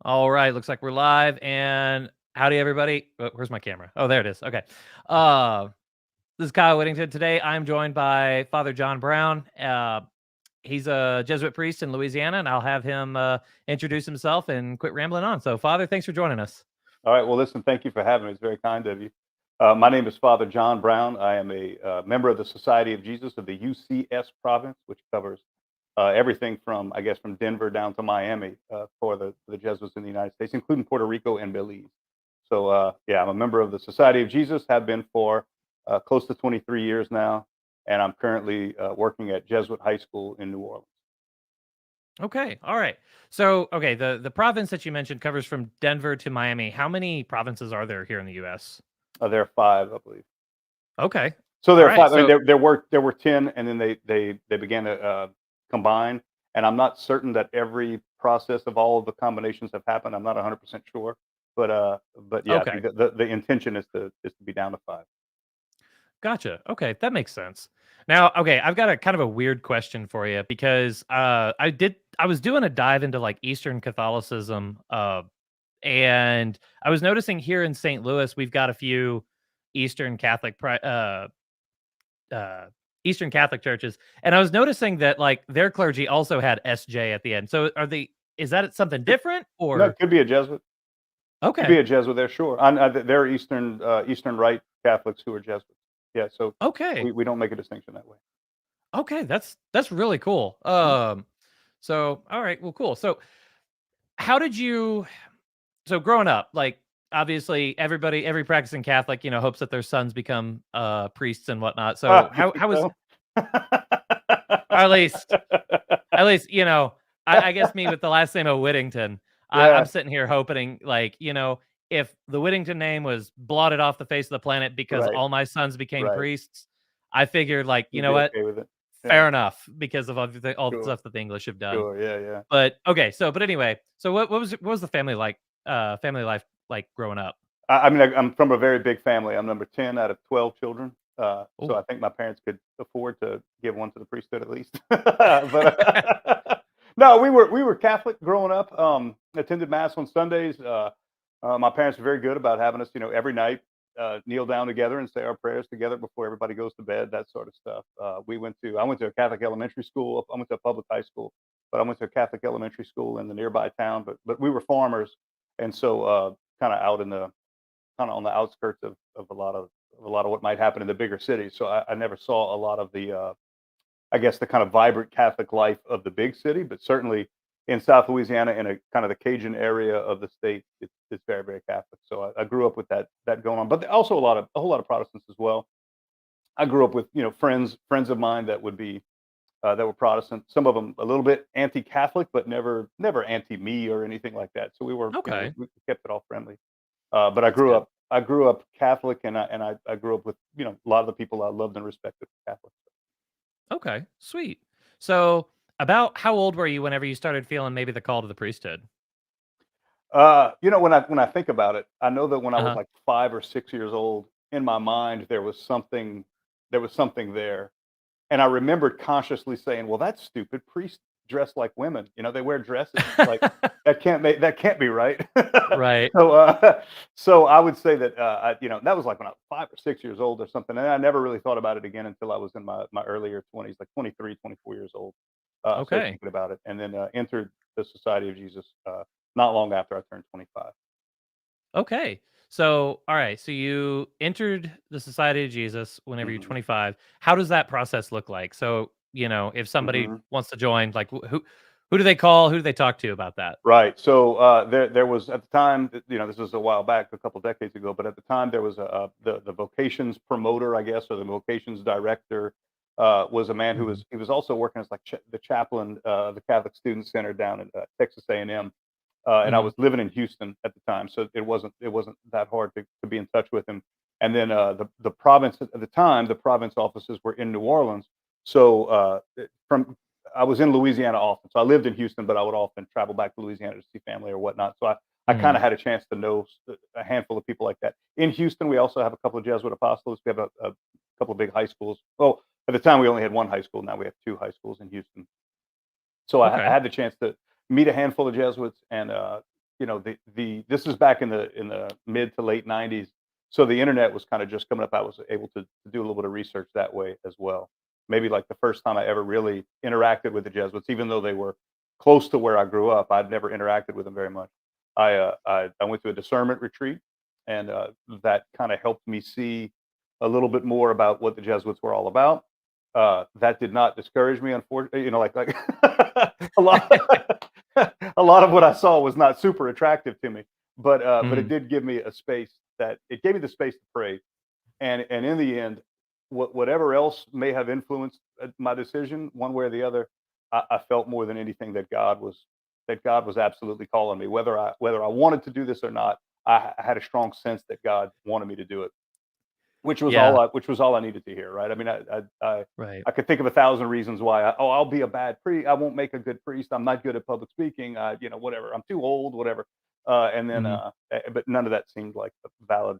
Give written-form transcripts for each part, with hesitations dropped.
All right, looks like we're live. And howdy, everybody. Where's my camera? Oh, there it is. Okay. Uh, this is Kyle Whittington. Today, I'm joined by Father John Brown. He's a Jesuit priest in Louisiana, and I'll have him introduce himself and quit rambling on. So, Father, thanks for joining us. All right. Well, listen, thank you for having me. It's very kind of you. My name is Father John Brown. I am a member of the Society of Jesus of the UCS province, which covers everything from, I guess, from Denver down to Miami for the Jesuits in the United States, including Puerto Rico and Belize. So, yeah, I'm a member of the Society of Jesus, have been for close to 23 years now, and I'm currently working at Jesuit High School in New Orleans. Okay. All right. So, okay, the province that you mentioned covers from Denver to Miami. How many provinces are there here in the U.S.? There are five, I believe. Okay. So All there are right. 5. I mean, So, there were 10, and then they began to combine. And I'm not certain that every process of all of the combinations have happened. I'm not 100% sure, but yeah, I okay. think the intention is to be down to 5. Gotcha. Okay, that makes sense. Now, okay, I've got a kind of a weird question for you because I was doing a dive into like Eastern Catholicism, and I was noticing here in St. Louis we've got a few Eastern Catholic uh Eastern Catholic churches, and I was noticing that like their clergy also had SJ at the end. So are they? Is that something Could, different no, or it could be a Jesuit. Could be okay? a Jesuit there, sure. There are Eastern Rite Catholics who are Jesuits. Yeah, so Okay, we don't make a distinction that way. okay, that's really cool. Mhm. So all right, well, cool. So how did you so growing up, like obviously every practicing Catholic, hopes that their sons become priests and whatnot. So You think how was so? or at least, I guess me with the last name of Whittington, I'm Yeah, sitting here hoping like, if the Whittington name was blotted off the face of the planet because right, all my sons became right. priests, I figured like, you You'd know be what? okay with it. Yeah, Fair enough because of all the sure, stuff that the English have done. sure. Yeah, yeah. But okay, but anyway, so what was the family life like growing up? I mean, I'm from a very big family. I'm number 10 out of 12 children. So Oh. I think my parents could afford to give one to the priesthood at least. But no, we were Catholic growing up. Attended mass on Sundays. My parents were very good about having us, every night kneel down together and say our prayers together before everybody goes to bed. That sort of stuff. I went to a Catholic elementary school. I went to a public high school, but I went to a Catholic elementary school in the nearby town. But we were farmers, and so kind of out in the kind of on the outskirts of a lot of what might happen in the bigger cities. So I never saw a lot of I guess, the kind of vibrant Catholic life of the big city, but certainly in South Louisiana, in a kind of the Cajun area of the state, it's very, very Catholic. So I grew up with that going on, but also a whole lot of Protestants as well. I grew up with friends of mine that were Protestant. Some of them a little bit anti-Catholic, but never anti-me or anything like that. So we were, Okay. we kept it all friendly. But That's good. I grew up Catholic, and I grew up with a lot of the people I loved and respected Catholic. Okay, sweet. So, about how old were you whenever you started feeling maybe the call to the priesthood? When I think about it, I know that when I was Uh-huh. like 5 or 6 years old, in my mind there was something there, and I remembered consciously saying, "Well, that's stupid. Priests dress like women. They wear dresses. Like that can't be right." Right. so, uh, so I would say that that was like when I was 5 or 6 years old or something, and I never really thought about it again until I was in my earlier 20s, like 23, 24 years old. Started Okay. thinking about it, and then entered the Society of Jesus not long after I turned 25. Okay. So, all right. So you entered the Society of Jesus whenever you're Mhm. 25. How does that process look like? So, if somebody Mhm. wants to join, like who do they call? Who do they talk to about that? Right. So there was at the time, this was a while back, a couple decades ago, but at the time there was the vocations promoter, I guess, or the vocations director was a man who Mhm. was also working as like the chaplain of the Catholic Student Center down in Texas A&M, and I Mhm. was living in Houston at the time, so it wasn't that hard to be in touch with him. And then the province at the time, the province offices were in New Orleans, so from I was in Louisiana often, so I lived in Houston, but I would often travel back to Louisiana to see family or whatnot. So I kind Mhm. of had a chance to know a handful of people like that. In Houston, we also have a couple of Jesuit apostles. We have a couple of big high schools. Well, at the time we only had one high school. Now we have two high schools in Houston. So I Okay. had the chance to meet a handful of Jesuits and the this is back in the mid to late '90s, so the internet was kind of just coming up. I was able to do a little bit of research that way as well. Maybe like the first time I ever really interacted with the Jesuits, even though they were close to where I grew up, I'd never interacted with them very much. I went to a discernment retreat, and that kind of helped me see a little bit more about what the Jesuits were all about. That did not discourage me, unfortunately. Like a lot, a lot of what I saw was not super attractive to me, but it Mm, did give me a space that it gave me the space to pray, and in the end, whatever else may have influenced my decision, one way or the other, I felt more than anything that God was absolutely calling me, whether I wanted to do this or not. I had a strong sense that God wanted me to do it. yeah, Which was all I needed to hear, right? I mean, right. I could think of 1,000 reasons why I'll be a bad priest. I won't make a good priest. I'm not good at public speaking. Whatever. I'm too old, whatever. Mhm, But none of that seemed like a valid,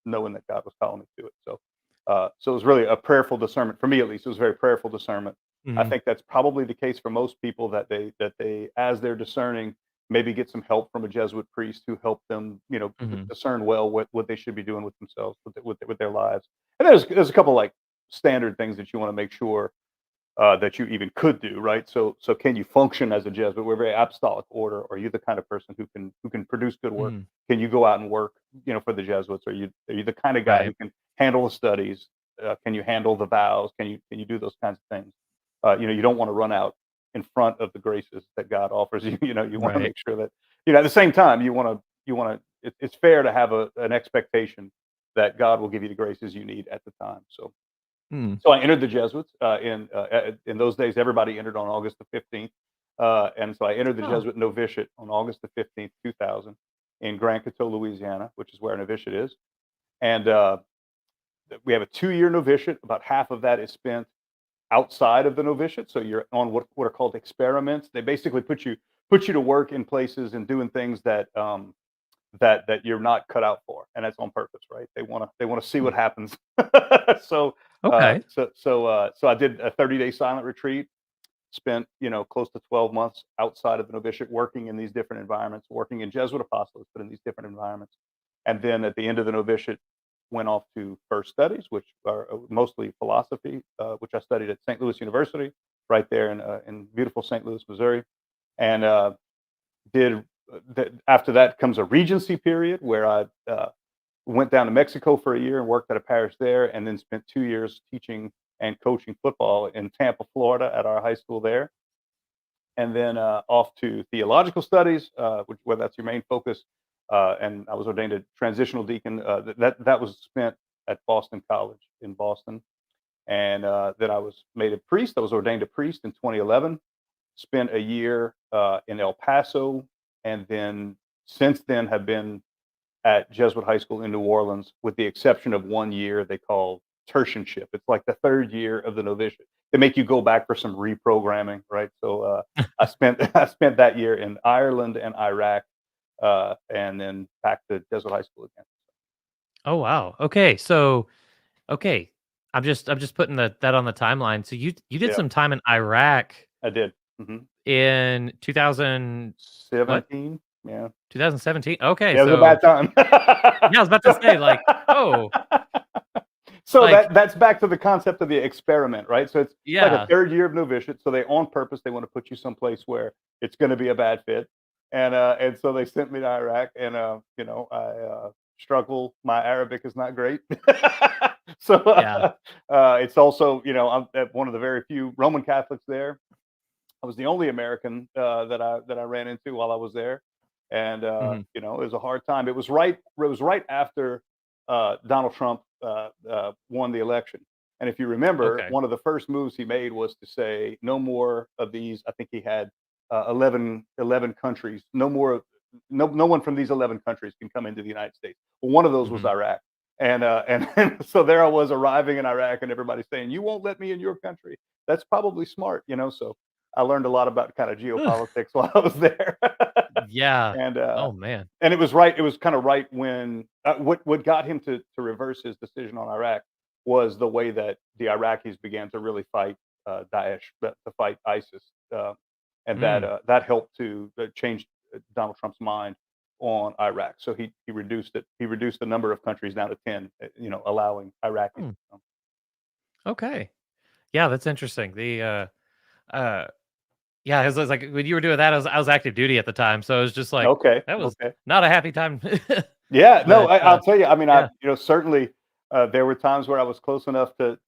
knowing that God was calling me to it. So it was really a prayerful discernment for me, at least. It was very prayerful discernment. I mhm, think that's probably the case for most people, that they, as they're discerning, maybe get some help from a Jesuit priest who help them, mhm, discern well what they should be doing with themselves, with their lives. And there's a couple like standard things that you want to make sure that you even could do, right? So can you function as a Jesuit? We're a very apostolic order. Are you the kind of person who can produce good work? mhm, Can you go out and work, for the Jesuits? Are you the kind of guy right, who can handle the studies? Can you handle the vows? Can you do those kinds of things? You don't want to run out in front of the graces that God offers you. You want to right. make sure that, at the same time, it's fair to have an expectation that God will give you the graces you need at the time. Mm. So I entered the Jesuits in those days. Everybody entered on August the 15th, and so I entered the Oh, Jesuit novitiate on August the 15th, 2000, in Grand Coteau, Louisiana, which is where a novitiate is. And we have a 2-year novitiate. About half of that is spent outside of the novitiate, so you're on what are called experiments. They basically put you to work in places and doing things that you're not cut out for, and that's on purpose, right? They want to see hmm, what happens. so okay. so I did a 30-day silent retreat. Spent close to 12 months outside of the novitiate, working in these different environments, working in Jesuit apostolates, but in these different environments. And then at the end of the novitiate, went off to first studies, which are mostly philosophy, which I studied at St. Louis University, right there in beautiful St. Louis, Missouri. And did after that comes a regency period where I went down to Mexico for a year and worked at a parish there, and then spent 2 years teaching and coaching football in Tampa, Florida, at our high school there. And then off to theological studies, where that's your main focus. And I was ordained a transitional deacon. That was spent at Boston College in Boston, and then I was made a priest. I was ordained a priest in 2011. Spent a year in El Paso, and then since then have been at Jesuit High School in New Orleans, with the exception of 1 year they call tertianship. It's like the third year of the novitiate. They make you go back for some reprogramming, right? So I spent I spent that year in Ireland and Iraq, and then back to Jesuit High School again. Oh, wow. Okay, so okay, I'm just putting that on the timeline. So you did Yeah, some time in Iraq I did. in 2000 what? 17. Yeah, 2017? Okay, yeah, it was a bad so time. yeah, I was about to say like, oh, So like that's back to the concept of the experiment, right? So it's like a yeah. third year of novitiate. So they, on purpose, they want to put you someplace where it's going to be a bad fit, and so they sent me to Iraq, and I struggle. My Arabic is not great, so Yeah. it's also, I'm one of the very few Roman Catholics there. I was the only American that I ran into while I was there, and Mhm. it was a hard time. It was right after Donald Trump won the election, and if you remember, Okay. one of the first moves he made was to say no more of these. I think he had 11 countries. No more. No one from these 11 countries can come into the United States. Well, one of those was Mhm. Iraq. And so there I was arriving in Iraq, and everybody's saying, "You won't let me in your country." That's probably smart. So I learned a lot about kind of Ugh. geopolitics while I was there. Yeah. and Oh, man. and it was right. It was kind of right when what got him to reverse his decision on Iraq was the way that the Iraqis began to really fight Daesh, to fight ISIS, and that Mm. that helped to change. Donald Trump's mind on Iraq. So he reduced it. He reduced the number of countries down to 10. Allowing Iraqis Hmm. to come. Okay. Yeah, that's interesting. Uh, yeah, it was like when you were doing that, I was active duty at the time, so it was just like Okay, that was okay. not a happy time. Yeah, no, But I'll tell you. I mean, yeah, certainly there were times where I was close enough to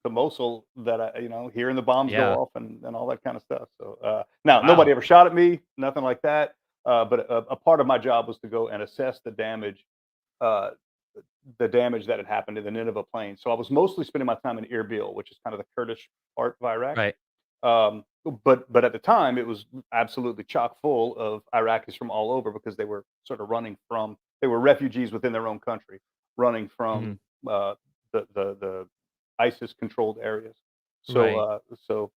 Mosul that hearing the bombs go yeah. off and all that kind of stuff. So now nobody Wow. ever shot at me, nothing like that. But a part of my job was to go and assess uh, the damage that had happened in the Nineveh plain. So I was mostly spending my time in Erbil, which is kind of the Kurdish part of Iraq. Right. But at the time, it was absolutely chock full of Iraqis from all over because they were sort of they were refugees within their own country, running Mhm. from uh, the ISIS controlled areas. So Right.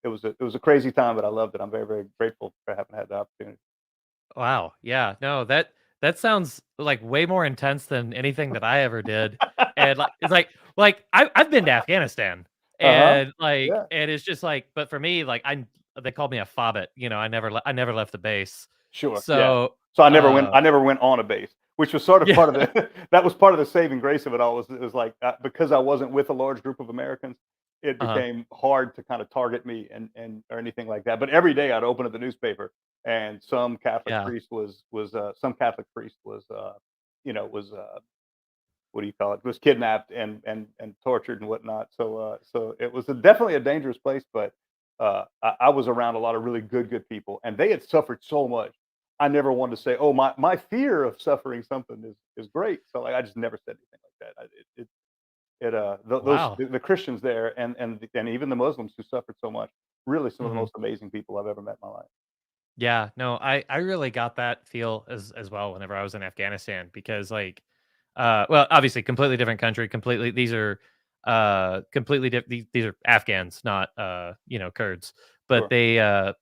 it was a crazy time, but I loved it. I'm very very grateful for having had the opportunity. Wow. Yeah. No, that sounds like way more intense than anything that I ever did. And like it's like I've been to Afghanistan Uh huh. and like Yeah. and it's just like but for me like they called me a fobbit, I never left the base. Sure, yeah. So So uh I never went on a base, which was sort of yeah. part of the that was part of the saving grace of it all. Was it was like because I wasn't with a large group of Americans, it Uh-huh. became hard to kind of target me and or anything like that. But every day I'd open up the newspaper and Yeah. some Catholic priest was was what do you call it? Was kidnapped and tortured and whatnot. So it was definitely a dangerous place, but I was around a lot of really good people, and they had suffered so much. I never wanted to say, "Oh, my fear of suffering something is great." So like, I just never said anything like that. Those Wow. the Christians there and even the Muslims who suffered so much, really some of the Mhm. most amazing people I've ever met in my life. Yeah, no, I really got that feel as well whenever I was in Afghanistan because like well, obviously completely different country, completely these are completely these are Afghans, not Kurds. But Sure. they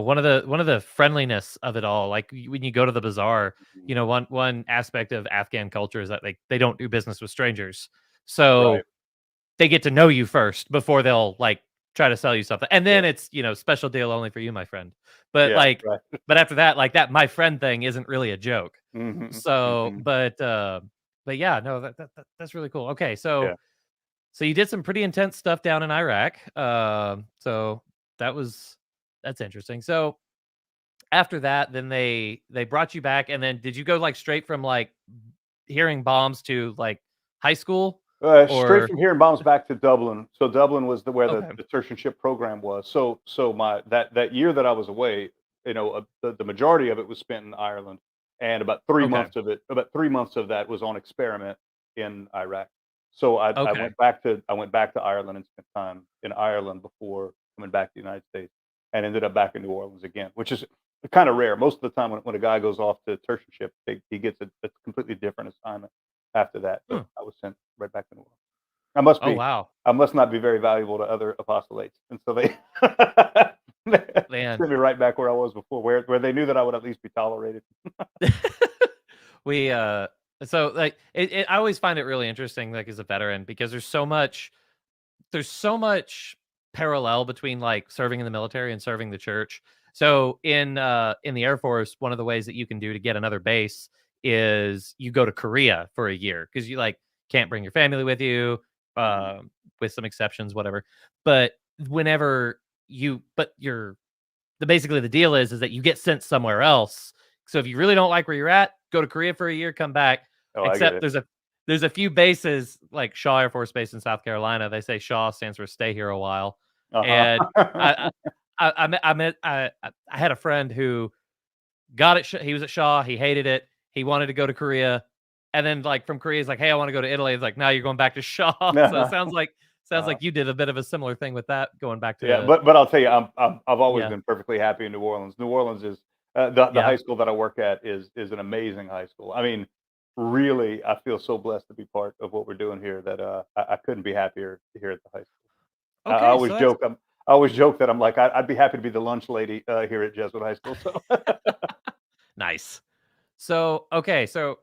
one of the friendliness of it all, like when you go to the bazaar, Mhm. one aspect of Afghan culture is that they don't do business with strangers. So Right. they get to know you first before they'll, like, try to sell you something, and Yeah. then it's, special deal only for you, my friend. But, Yeah. like Right. but after that, like, that "my friend" thing isn't really a joke. Hmm. So, Hmm. but yeah, no, that's really cool. Okay, Yeah. so you did some pretty intense stuff down in Iraq. So that was that's interesting. So after that, then they brought you back, and then did you go, like, straight from, like, hearing bombs to, like, high school? Straight Or from here in Bombs back to Dublin. So Dublin was where okay, the tertianship program was. So my that year that I was away, the majority of it was spent in Ireland, and okay, about 3 months of that was on experiment in Iraq. So okay. I went back to Ireland and spent time in Ireland before coming back to the United States, and ended up back in New Orleans again, which is kind of rare. Most of the time when a guy goes off to tertianship, he gets a completely different assignment after that. But Huh. I was sent right back to New Orleans. I must Oh, be. wow. I must not be very valuable to other apostolates, and so they Man. sent me right back where I was before, where they knew that I would at least be tolerated. We, so, like, I always find it really interesting, like, as a veteran because there's so much parallel between, like, serving in the military and serving the church. So, in the Air Force, one of the ways that you can do to get another base is you go to Korea for a year because you, like, can't bring your family with you, Mhm, with some exceptions, whatever. But whenever but you're basically the deal is that you get sent somewhere else. So if you really don't like where you're at, go to Korea for a year, come back. oh, I get Except it. there's a few bases like Shaw Air Force Base in South Carolina. They say Shaw stands for stay here a while. And I Uh-huh. I had a friend who got it. He was at Shaw. He hated it. He wanted to go to Korea, and then like from Korea, he's like, "Hey, I want to go to Italy." It's like, "Now you're going back to Shaw." So it sounds Uh, like you did a bit of a similar thing with that, going back yeah, to but I'll tell you, I've always yeah, been perfectly happy in New Orleans. New Orleans is the yeah. high school that I work at is an amazing high school. I mean, really, I feel so blessed to be part of what we're doing here that I couldn't be happier here at the high school. I Okay, always so that's joke. I always joke that I'm like I'd be happy to be the lunch lady here at Jesuit High School. So nice. So, okay, so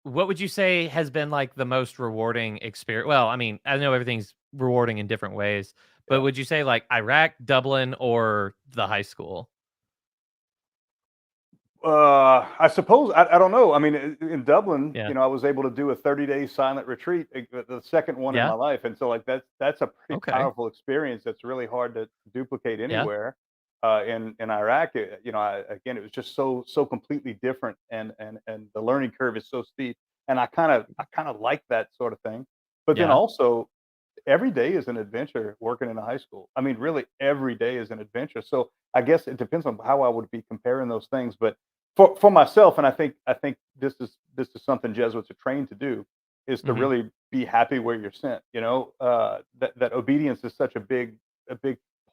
what would you say has been like the most rewarding experience? Well, I mean, I know everything's rewarding in different ways, but yeah. would you say like Iraq, Dublin, or the high school? I suppose I don't know. I mean, in Dublin, Yeah. I was able to do a 30-day silent retreat, the second one in my Yeah. life, and so like that's a pretty Okay. powerful experience. That's really hard to duplicate Yeah. anywhere. In Iraq, again, it was just so completely different, and the learning curve is so steep, and I kind of like that sort of thing. But then Yeah. also, every day is an adventure working in a high school. I mean, really, every day is an adventure. So I guess it depends on how I would be comparing those things. But for myself, and I think this is something Jesuits are trained to do, is to Mhm. really be happy where you're sent. That obedience is such a big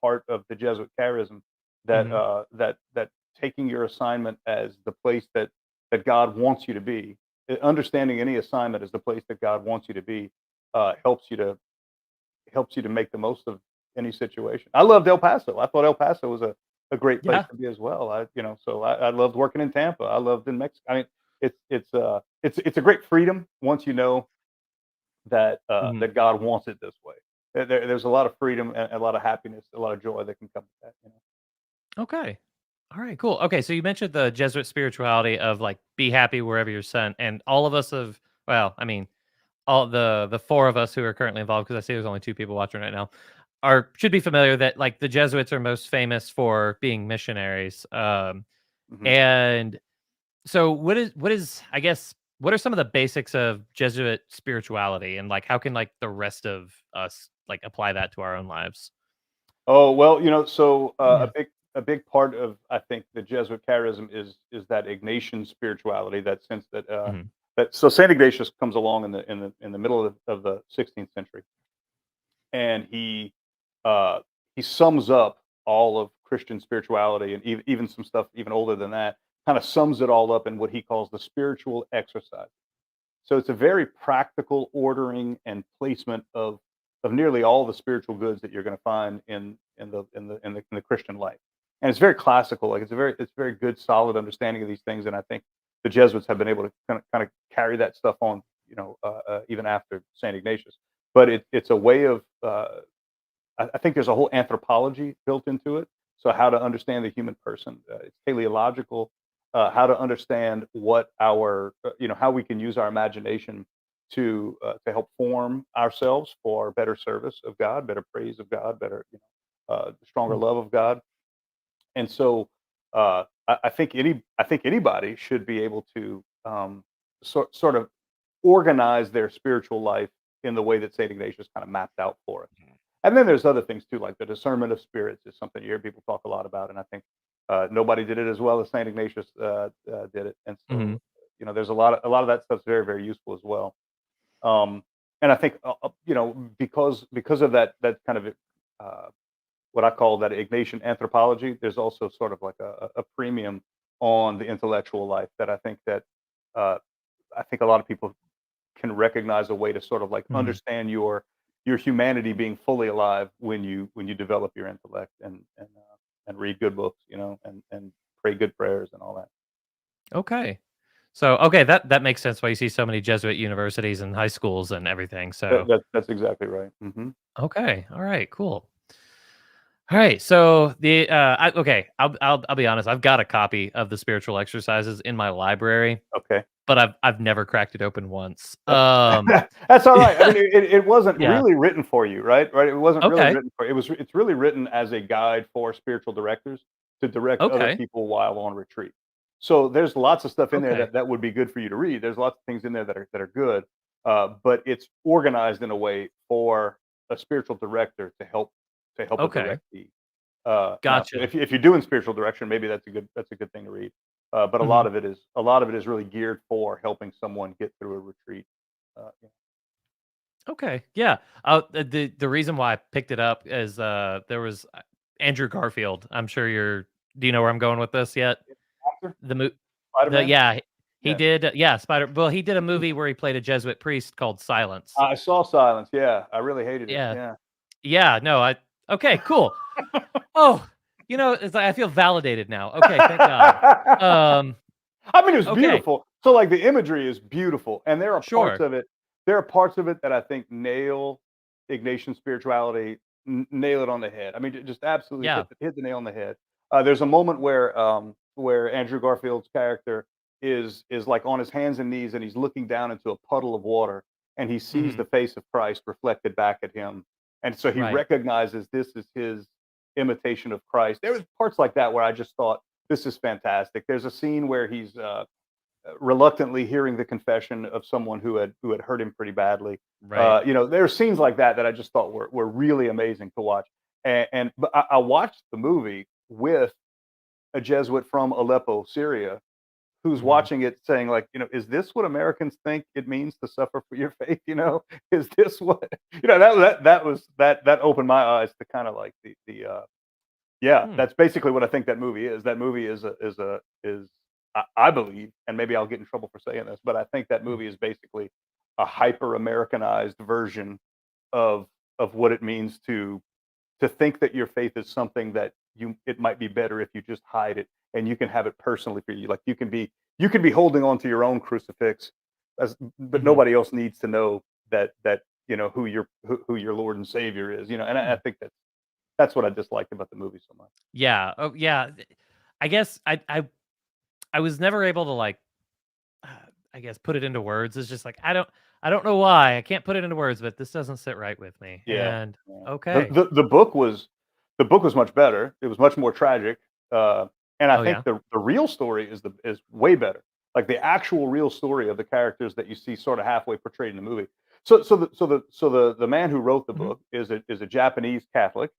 part of the Jesuit charism, that Mhm. taking your assignment as the place that God wants you to be, understanding any assignment as the place that God wants you to be, helps you to make the most of any situation. I loved El Paso. I thought El Paso was a great place Yeah. to be as well. I loved working in Tampa. I loved in Mexico. I mean, it's a great freedom once you know that Mhm. that God wants it this way. There's a lot of freedom and a lot of happiness, a lot of joy that can come with that. Okay. All right, cool. Okay, so you mentioned the Jesuit spirituality of like be happy wherever you're sent, and all of us have. Well, I mean, all the four of us who are currently involved, because I see there's only two people watching right now, are should be familiar that like the Jesuits are most famous for being missionaries. Hmm. And so what is I guess what are some of the basics of Jesuit spirituality, and like how can like the rest of us like apply that to our own lives? Oh well, so Yeah. a big part of, I think, the Jesuit charism is that Ignatian spirituality, that sense Mhm. that so Saint Ignatius comes along in the middle of the 16th century, and uh, he sums up all of Christian spirituality, and even some stuff even older than that. Kind of sums it all up in what he calls the spiritual exercise. So it's a very practical ordering and placement of nearly all the spiritual goods that you're going to find in the Christian life. And it's very classical. Like it's very good, solid understanding of these things. And I think the Jesuits have been able to kind of carry that stuff on, even after Saint Ignatius. But it's a way of, I think there's a whole anthropology built into it. So how to understand the human person. It's teleological. How to understand what how we can use our imagination to help form ourselves for better service of God, better praise of God, better, stronger Mm. love of God. And so, I think anybody should be able to, sort of organize their spiritual life in the way that Saint Ignatius kind of mapped out for us. And then there's other things too, like the discernment of spirits is something you hear people talk a lot about, and I think nobody did it as well as Saint Ignatius did it. And Mhm. so, there's a lot of that stuff's very, very useful as well. Um, and I think, because of that kind of, uh, what I call that Ignatian anthropology, there's also sort of like a premium on the intellectual life that uh, I think a lot of people can recognize a way to sort of like Mhm. understand your humanity being fully alive when you develop your intellect, and read good books, and pray good prayers and all that. Okay. So, okay, that makes sense why you see so many Jesuit universities and high schools and everything. That, So, that that's exactly right. okay, all right, cool. All right, so I'll be honest. I've got a copy of the spiritual exercises in my library, Okay. but I've never cracked it open once. That's that's all right. I mean, it wasn't Yeah. really written for you, right? Right. It wasn't really Okay. written for it's really written as a guide for spiritual directors to direct other Okay. people while on retreat. So there's lots of stuff in there Okay. that would be good for you to read. There's lots of things in there that are good, but it's organized in a way for a spiritual director to help a Okay. directee. Now, Gotcha. if you're doing spiritual direction, maybe that's a good thing to read. But a Mhm. lot of it is really geared for helping someone get through a retreat. Yeah. Okay. Yeah. The reason why I picked it up is there was Andrew Garfield. I'm sure you're. Do you know where I'm going with this yet? Actor? The mo the Spider-Man? yeah, he Yeah. did yeah, he did a movie where he played a Jesuit priest called Silence. I saw Silence, yeah, I really hated it, Yeah. yeah. Yeah, no, I okay, cool. Oh, it's like I feel validated now. Okay, thank God. Um, I mean, it was okay, beautiful. So, like, the imagery is beautiful, and sure. there are parts of it that I think nail Ignatian spirituality, nail it on the head. I mean, just absolutely Yeah. hit the nail on the head. There's a moment where, where Andrew Garfield's character is like on his hands and knees, and he's looking down into a puddle of water, and he sees Mhm. the face of Christ reflected back at him, and so he Right. recognizes this is his imitation of Christ. There was parts like that where I just thought, this is fantastic. There's a scene where he's reluctantly hearing the confession of someone who had hurt him pretty badly. Right. There are scenes like that that I just thought were really amazing to watch. And but I watched the movie with a Jesuit from Aleppo, Syria, who's Mhm. watching it saying like, is this what Americans think it means to suffer for your faith? Is this what that opened my eyes to kind of like yeah, Hmm. that's basically what I think that movie is. That movie is I believe, and maybe I'll get in trouble for saying this, but I think that Hmm. movie is basically a hyper Americanized version of what it means to think that your faith is something that it might be better if you just hide it and you can have it personally for you. Like you can be holding on to your own crucifix, but Mhm. nobody else needs to know that who your Lord and Savior is. And I Hmm. think that's what I disliked about the movie so much. Yeah. Oh, yeah. I guess I was never able to like uh, I guess put it into words. It's just like I don't know why I can't put it into words, but this doesn't sit right with me. Yeah, And yeah. The okay. the the book was the book was much better. It was much more tragic, and I Oh think yeah. the real story is way better. Like the actual real story of the characters that you see sort of halfway portrayed in the movie. So the man who wrote the Mhm. book is a Japanese Catholic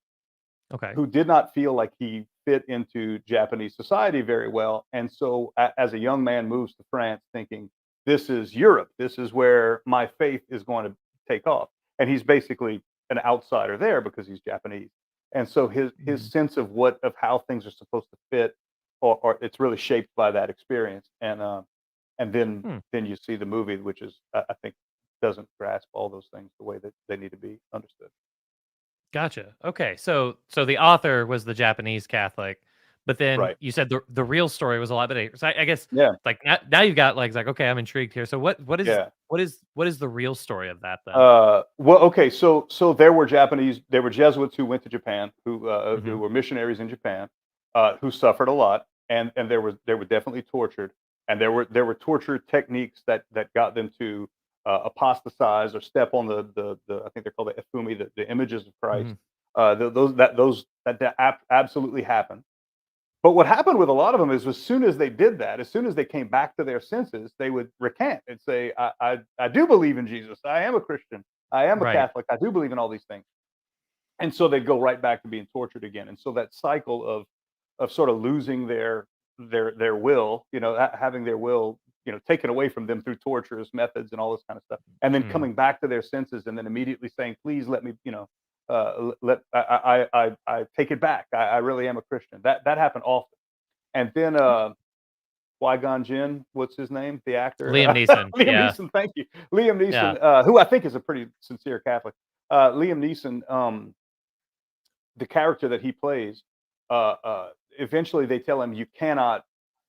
Okay. who did not feel like he fit into Japanese society very well, and so as a young man moves to France thinking, "This is Europe. This is where my faith is going to take off." And he's basically an outsider there because he's Japanese. And so his Mhm. sense of how things are supposed to fit, or it's really shaped by that experience. And Hmm. then you see the movie, which is I think doesn't grasp all those things the way that they need to be understood. Gotcha. Okay. So the author was the Japanese Catholic, but then Right. you said the real story was a lot better. So I guess Yeah. like now you've got like it's like okay, I'm intrigued here. So what is Yeah. what is the real story of that then? Well, okay, so there were Jesuits who went to Japan, who Mhm. were missionaries in Japan, who suffered a lot, and they were definitely tortured, and there were torture techniques that got them to apostatize or step on the I think they're called the efumi, the images of Christ. Mhm. That absolutely happened. But what happened with a lot of them is as soon as they did that, as soon as they came back to their senses, they would recant and say, I do believe in Jesus. I am a Christian. I am a Right. Catholic. I do believe in all these things. And so they'd go right back to being tortured again. And so that cycle of sort of losing their will, having their will, taken away from them through torturous methods and all this kind of stuff, and then Mhm. coming back to their senses, and then immediately saying, "Please let me, let I take it back. I really am a Christian." That happened often. And then Qui-Gon Jinn, what's his name? The actor Liam Neeson. Liam Yeah. Neeson. Thank you, Liam Yeah. Neeson, who I think is a pretty sincere Catholic. Liam Neeson, the character that he plays, eventually they tell him, "You cannot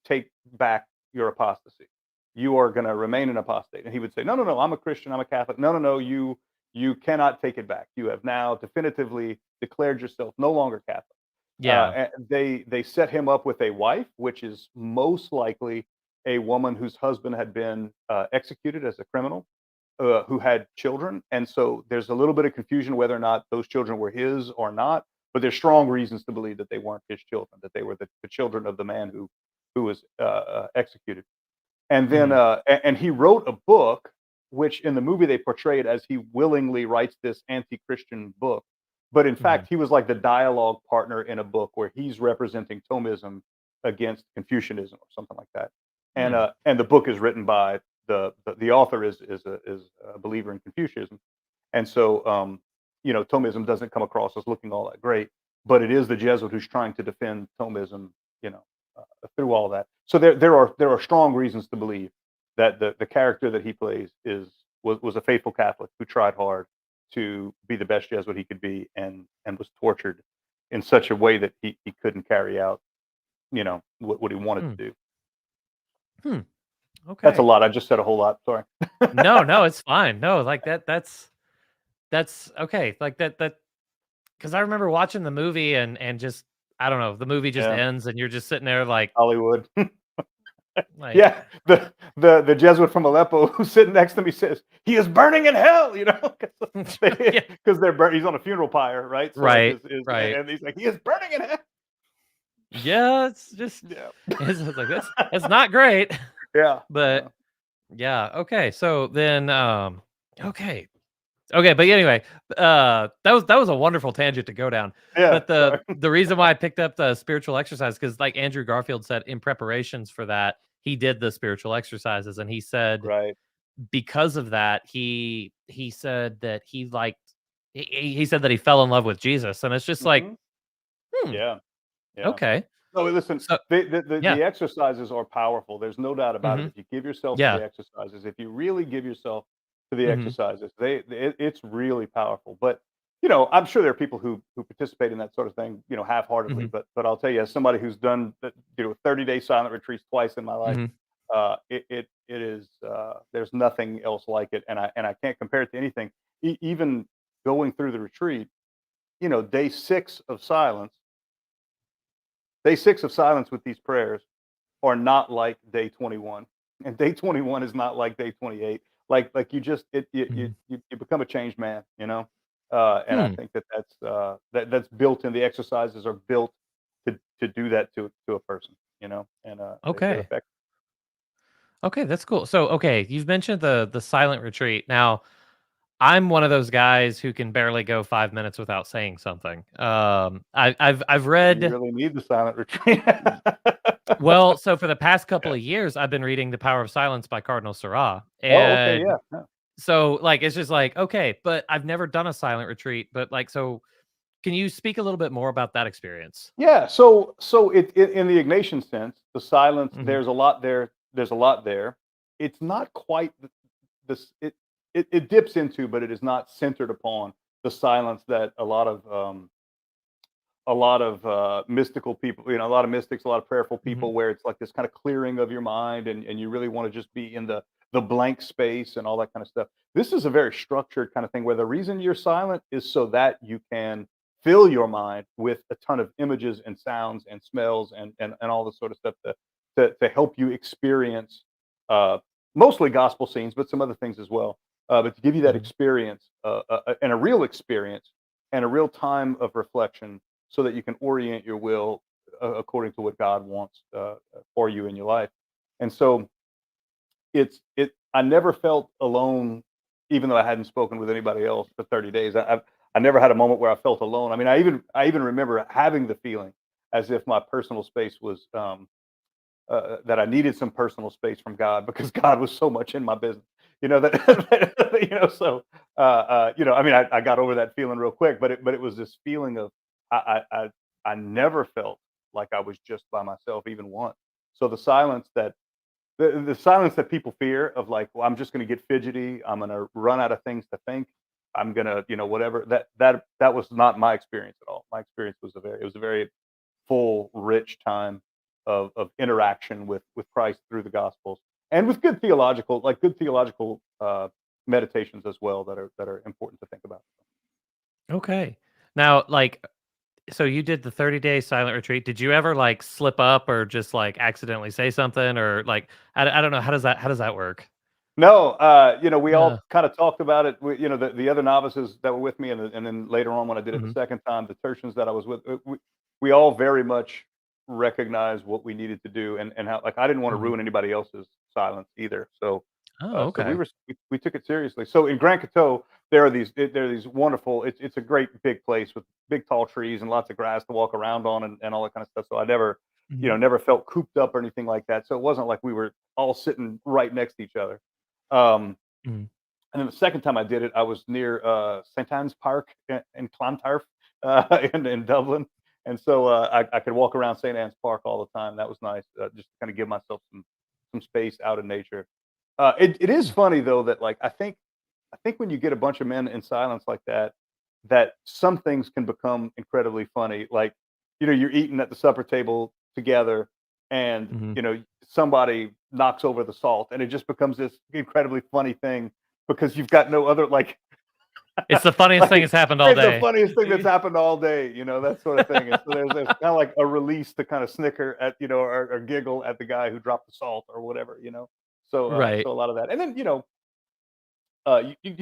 take back your apostasy. You are going to remain an apostate." And he would say, "No, no, no. I'm a Christian. I'm a Catholic. No, no, no. You cannot take it back. You have now definitively declared yourself no longer Catholic." Yeah. And they set him up with a wife, which is most likely a woman whose husband had been executed as a criminal, who had children, and so there's a little bit of confusion whether or not those children were his or not. But there's strong reasons to believe that they weren't his children, that they were the children of the man who was executed. And then Mhm. and he wrote a book, which in the movie they portray it as he willingly writes this anti-Christian book, but in Mhm. fact he was like the dialogue partner in a book where he's representing Thomism against Confucianism or something like that. Hmm. And the book is written by the author is a believer in Confucianism, and so Thomism doesn't come across as looking all that great, but it is the Jesuit who's trying to defend Thomism, you know, through all that. So there are strong reasons to believe that the character that he plays was a faithful Catholic who tried hard to be the best Jesuit he could be, and was tortured in such a way that he couldn't carry out, what he wanted Hmm. to do. Hmm. That's a Okay. lot. I just said a whole lot. Sorry. No, no, it's fine. No, like that's okay. Like that because I remember watching the movie and just I don't know, the movie just Yeah, ends and you're just sitting there Hollywood. like Yeah, the Jesuit from Aleppo who's sitting next to me says, "He is burning in hell," you know, yeah, because he's on a funeral pyre, right? So like right, right. and he's like, "He is burning in hell." Yeah, it's just Yeah, it's like that's not great. yeah, But yeah, yeah, okay. So then okay. Okay, but anyway, that was a wonderful tangent to go down. yeah. But Sorry. the reason why I picked up the spiritual exercise because like Andrew Garfield said in preparations for that, he did the spiritual exercises and he said Right. because of that, he said that he liked he said that he fell in love with Jesus and it's just like, Hmm. hmm, Yeah, yeah. okay. No, listen, So yeah. the exercises are powerful. There's no doubt about it. Mhm. If you give yourself to Yeah. the exercises, if you really give yourself to the Mhm. exercises, it's really powerful. But I'm sure there are people who participate in that sort of thing, half-heartedly. Mhm. But I'll tell you, as somebody who's done 30-day silent retreats twice in my life, Mhm. it is there's nothing else like it, and I can't compare it to anything. Even going through the retreat, day 6 of silence with these prayers are not like day 21, and day 21 is not like day 28. Like you just Mhm. you become a changed man, and I Hmm. think that's built in. The exercises are built to do that to a person, and they're Okay. effective. Okay, that's cool. So, okay, you've mentioned the silent retreat. Now, I'm one of those guys who can barely go 5 minutes without saying something. I've You read really need the silent retreat. well, so for the past couple Yeah. of years, I've been reading The Power of Silence by Cardinal Seurat, Oh, okay, and yeah, yeah. so, like, it's just like, okay, but I've never done a silent retreat, but, like, so can you speak a little bit more about that experience? Yeah, so it in the Ignatian sense, the silence, Mhm, there's a lot there. There's a lot there. It's not quite this. It dips into, but it is not centered upon the silence that a lot of mystical people, a lot of mystics, a lot of prayerful mhm, people, where it's like this kind of clearing of your mind, and you really want to just be in the blank space and all that kind of stuff. This is a very structured kind of thing where the reason you're silent is so that you can fill your mind with a ton of images and sounds and smells and all this sort of stuff to help you experience uh, mostly gospel scenes, but some other things as well. But to give you that mhm, experience, and a real experience and a real time of reflection so that you can orient your will according to what God wants for you in your life. And so I never felt alone, even though I hadn't spoken with anybody else for 30 days. I never had a moment where I felt alone. I mean, I even remember having the feeling as if my personal space was that I needed some personal space from God because God was so much in my business. So I mean, I got over that feeling real quick, but it was this feeling of I never felt like I was just by myself even once. So the silence that people fear of, like, well, I'm just going to get fidgety, I'm going to run out of things to think, I'm going to, whatever, that was not my experience at all. My experience was a very full, rich time of interaction with Christ through the Gospels, and with good theological meditations as well that are important to think about. okay. Now, like, so you did the 30-day silent retreat. Did you ever, like, slip up or just, like, accidentally say something or, like, I don't know, how does that work? No, we Uh, all kind of talked about it. The other novices that were with me, and then later on when I did it the mhm, second time, the tertians that I was with, we all very much recognized what we needed to do, and how, like, I didn't want to mhm. ruin anybody else's silence either. So, Oh, so we okay. were we took it seriously. So in Grand Coteau, there are these wonderful. It's a great big place with big tall trees and lots of grass to walk around on, and all that kind of stuff. So I never, Mhm, never felt cooped up or anything like that. So it wasn't like we were all sitting right next to each other. Um, mhm. and then the second time I did it, I was near St. Anne's Park in Clontarf, in Dublin, and so I could walk around St. Anne's Park all the time. That was nice, just to kind of give myself some space out in nature. It is funny though that, like, I think when you get a bunch of men in silence like that, that some things can become incredibly funny. Like, you're eating at the supper table together, and Mhm. somebody knocks over the salt, and it just becomes this incredibly funny thing because you've got no other, like, It's the funniest thing Like, that's happened all it's the day. funniest thing that's happened all day, that sort of thing. And so there's kind of like a release to kind of snicker at, or giggle at the guy who dropped the salt or whatever. So Right. a lot of that. And then, you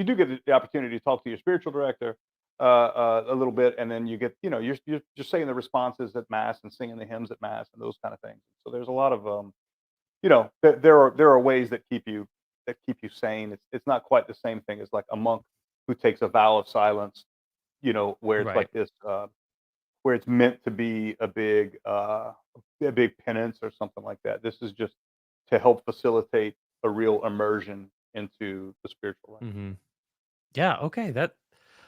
do get the opportunity to talk to your spiritual director a little bit, and then you get, you're just saying the responses at mass and singing the hymns at mass and those kind of things. So there's a lot of there are ways that keep you sane. It's not quite the same thing as like a monk who takes a vow of silence, where it's Right. like this, where it's meant to be a big penance or something like that. This is just to help facilitate a real immersion into the spiritual life. Mhm. Yeah, okay,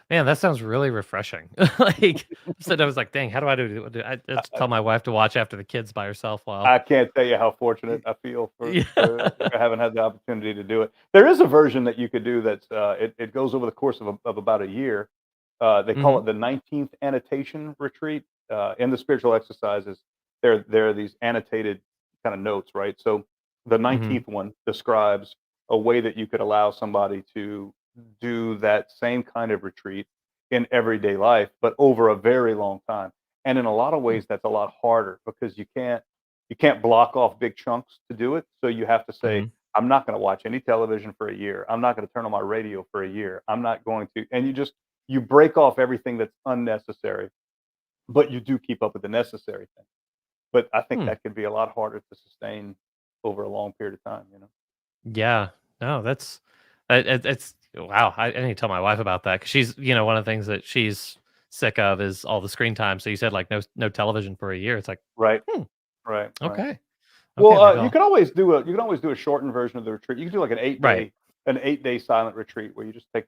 man, that sounds really refreshing. Like, I was like, "Dang, how do I do I just I, tell my wife to watch after the kids by herself while." I can't tell you how fortunate I feel for Yeah. for having had the opportunity to do it. There is a version that you could do that's, it goes over the course of about a year. They call Mhm, it the 19th annotation retreat. In the spiritual exercises, there are these annotated kind of notes, right? So the mhm, 19th one describes a way that you could allow somebody to do that same kind of retreat in everyday life, but over a very long time. And in a lot of hmm, ways, that's a lot harder because you can't block off big chunks to do it. So you have to say, mhm, I'm not going to watch any television for a year. I'm not going to turn on my radio for a year. I'm not going to, and you break off everything that's unnecessary, but you do keep up with the necessary thing. But I think hmm. that could be a lot harder to sustain over a long period of time. Yeah. No, that's it's wow, I need to tell my wife about that because she's one of the things that she's sick of is all the screen time, so you said, like, no television for a year, it's like, Right. "Hmm, Right. Right. okay. Okay, Well, maybe you I'll." can always do a shortened version of the retreat. You can do like an eight Right. day an 8 day silent retreat where you just take